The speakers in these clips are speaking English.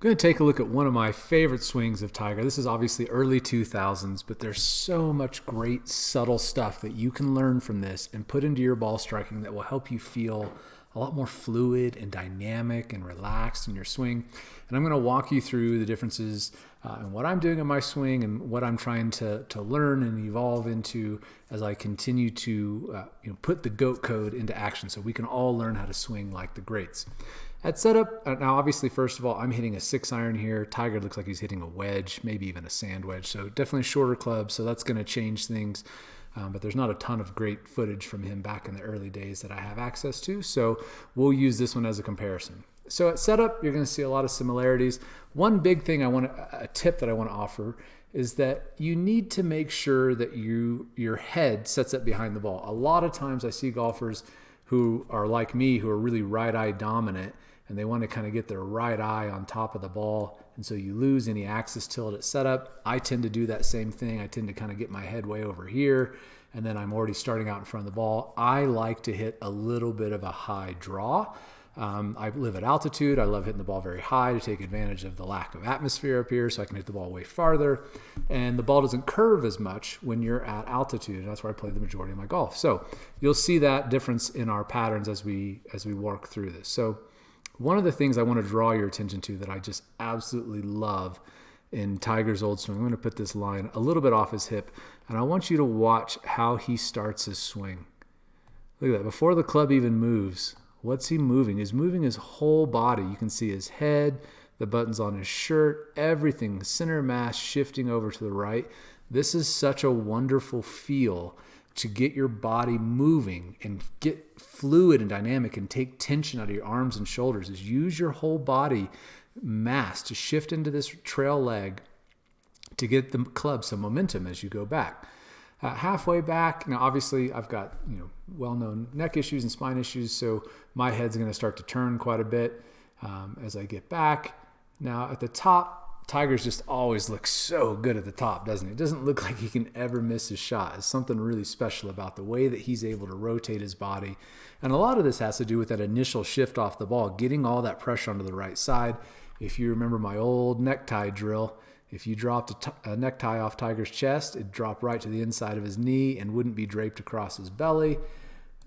I'm going to take a look at one of my favorite swings of Tiger. This is obviously early 2000s, but there's so much great subtle stuff that you can learn from this and put into your ball striking that will help you feel a lot more fluid and dynamic and relaxed in your swing. And I'm going to walk you through the differences in what I'm doing in my swing and what I'm trying to learn and evolve into as I continue to put the GOAT code into action so we can all learn how to swing like the greats. At setup, now obviously, first of all, I'm hitting a 6-iron here. Tiger looks like he's hitting a wedge, maybe even a sand wedge. So definitely shorter club, so that's going to change things. But there's not a ton of great footage from him back in the early days that I have access to. So we'll use this one as a comparison. So at setup, you're going to see a lot of similarities. One big thing a tip that I want to offer is that you need to make sure that your head sets up behind the ball. A lot of times I see golfers who are like me, who are really right-eye dominant, and they want to kind of get their right eye on top of the ball, and so you lose any axis tilt at setup. I tend to do that same thing. I tend to kind of get my head way over here, and then I'm already starting out in front of the ball. I like to hit a little bit of a high draw. I live at altitude. I love hitting the ball very high to take advantage of the lack of atmosphere up here so I can hit the ball way farther. And the ball doesn't curve as much when you're at altitude. That's where I play the majority of my golf. So you'll see that difference in our patterns as we work through this. So one of the things I want to draw your attention to that I just absolutely love in Tiger's old swing, I'm going to put this line a little bit off his hip, and I want you to watch how he starts his swing. Look at that. Before the club even moves, what's he moving? He's moving his whole body. You can see his head, the buttons on his shirt, everything, the center mass shifting over to the right. This is such a wonderful feel to get your body moving and get fluid and dynamic and take tension out of your arms and shoulders. Is use your whole body mass to shift into this trail leg to get the club some momentum as you go back. Halfway back, now obviously I've got well-known neck issues and spine issues, so my head's going to start to turn quite a bit as I get back. Now at the top, Tiger's just always looks so good at the top, doesn't he? It doesn't look like he can ever miss his shot. It's something really special about the way that he's able to rotate his body. And a lot of this has to do with that initial shift off the ball, getting all that pressure onto the right side. If you remember my old necktie drill, if you dropped a necktie off Tiger's chest, it'd drop right to the inside of his knee and wouldn't be draped across his belly.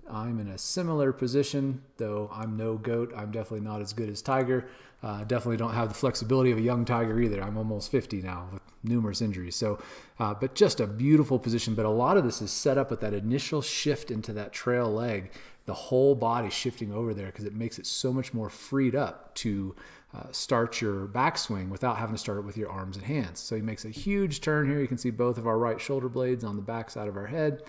I'm in a similar position, though I'm no GOAT. I'm definitely not as good as Tiger. Definitely don't have the flexibility of a young Tiger either. I'm almost 50 now with numerous injuries. So, but just a beautiful position. But a lot of this is set up with that initial shift into that trail leg, the whole body shifting over there because it makes it so much more freed up to start your backswing without having to start it with your arms and hands. So he makes a huge turn here. You can see both of our right shoulder blades on the back side of our head.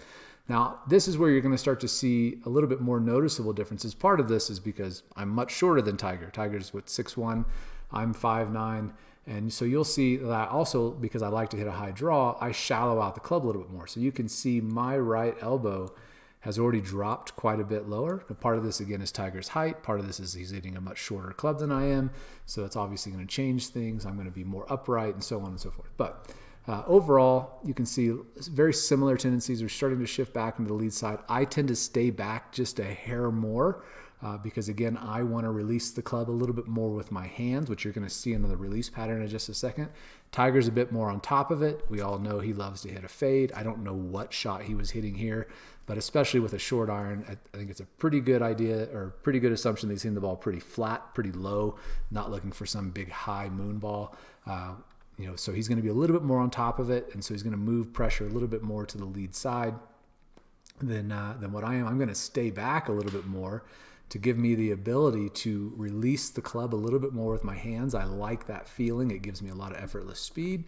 Now, this is where you're going to start to see a little bit more noticeable differences. Part of this is because I'm much shorter than Tiger. Tiger's 6'1", I'm 5'9", and so you'll see that also because I like to hit a high draw, I shallow out the club a little bit more. So you can see my right elbow has already dropped quite a bit lower. But part of this, again, is Tiger's height. Part of this is he's hitting a much shorter club than I am, so that's obviously going to change things. I'm going to be more upright and so on and so forth. But overall, you can see very similar tendencies. We're starting to shift back into the lead side. I tend to stay back just a hair more because, again, I want to release the club a little bit more with my hands, which you're going to see in the release pattern in just a second. Tiger's a bit more on top of it. We all know he loves to hit a fade. I don't know what shot he was hitting here, but especially with a short iron, I think it's a pretty good idea or pretty good assumption that he's hitting the ball pretty flat, pretty low, not looking for some big high moon ball. So he's going to be a little bit more on top of it, and so he's going to move pressure a little bit more to the lead side than what I am. I'm going to stay back a little bit more to give me the ability to release the club a little bit more with my hands. I like that feeling. It gives me a lot of effortless speed.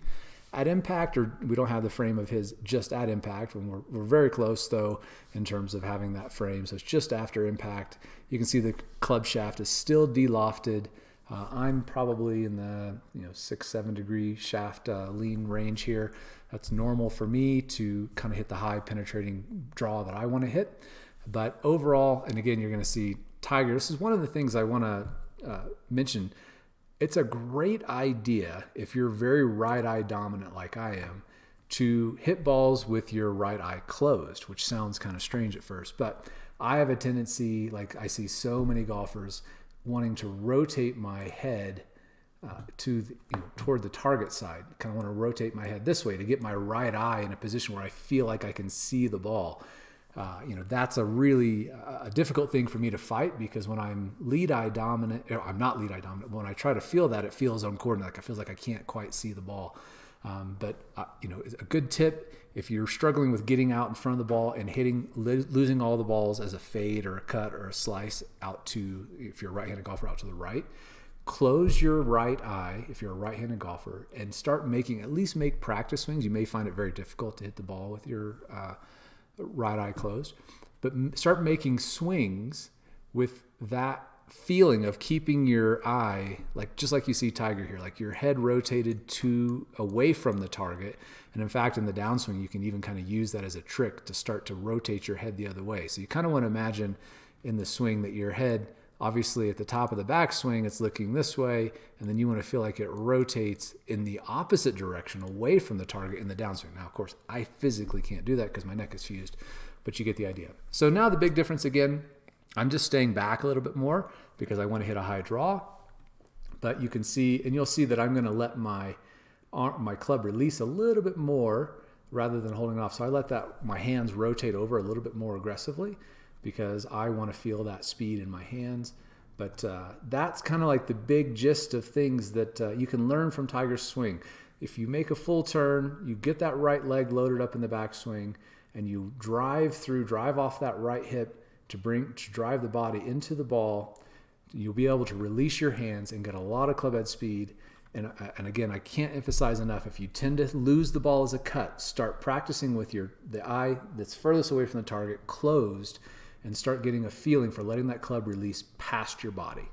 At impact, or we don't have the frame of his just at impact, when we're very close though in terms of having that frame. So it's just after impact. You can see the club shaft is still de-lofted. I'm probably in the 6-7 degree shaft lean range here. That's normal for me to kind of hit the high penetrating draw that I want to hit. But overall, and again, you're going to see Tiger. This is one of the things I want to mention. It's a great idea if you're very right eye dominant like I am to hit balls with your right eye closed, which sounds kind of strange at first, but I have a tendency, like I see so many golfers wanting to rotate my head toward the target side. Kind of want to rotate my head this way to get my right eye in a position where I feel like I can see the ball. That's a really difficult thing for me to fight, because when I'm lead eye dominant, or I'm not lead eye dominant, but when I try to feel that, it feels uncoordinated. Like it feels like I can't quite see the ball. But a good tip, if you're struggling with getting out in front of the ball and losing all the balls as a fade or a cut or a slice out to, if you're a right-handed golfer, out to the right, close your right eye if you're a right-handed golfer and at least make practice swings. You may find it very difficult to hit the ball with your right eye closed, but start making swings with that feeling of keeping your eye, just like you see Tiger here, like your head rotated away from the target. And in fact, in the downswing, you can even kind of use that as a trick to start to rotate your head the other way. So you kind of want to imagine in the swing that your head, obviously at the top of the backswing, it's looking this way, and then you want to feel like it rotates in the opposite direction away from the target in the downswing. Now, of course, I physically can't do that because my neck is fused, but you get the idea. So now the big difference again, I'm just staying back a little bit more because I want to hit a high draw, but you can see, and you'll see that I'm going to let my club release a little bit more rather than holding it off. So I let my hands rotate over a little bit more aggressively because I want to feel that speed in my hands. But that's kind of like the big gist of things that you can learn from Tiger's swing. If you make a full turn, you get that right leg loaded up in the backswing, and you drive off that right hip to drive the body into the ball, you'll be able to release your hands and get a lot of club head speed. And again, I can't emphasize enough, if you tend to lose the ball as a cut, start practicing with the eye that's furthest away from the target closed, and start getting a feeling for letting that club release past your body.